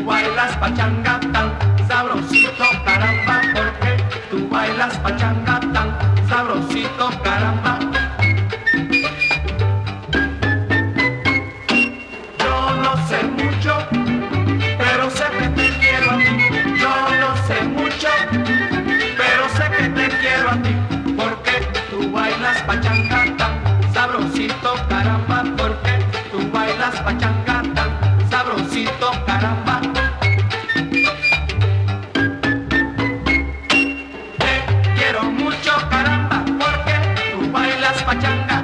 tú bailas pachanga tan sabrosito, caramba, porque tú bailas pachanga tan sabrosito, caramba. Yo no sé mucho, pero sé que te quiero a ti. Yo no sé mucho, pero sé que te quiero a ti, porque tú bailas pachanga tan sabrosito, caramba, porque tú bailas pachanga tan sabrosito, caramba. Te quiero mucho, caramba, porque tú bailas pachanga.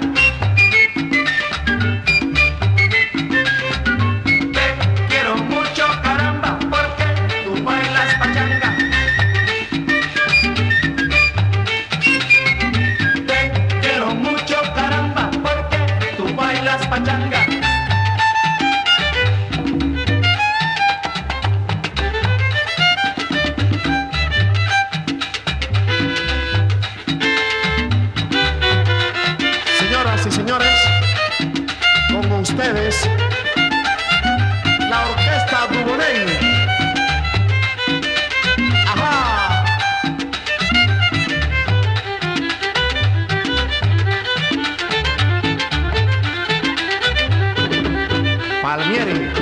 Te quiero mucho, caramba, porque tú bailas pachanga. Te quiero mucho, caramba, porque tú bailas pachanga. Señoras y señores, con ustedes, la orquesta Dubonnet. ¡Ajá! Palmieri.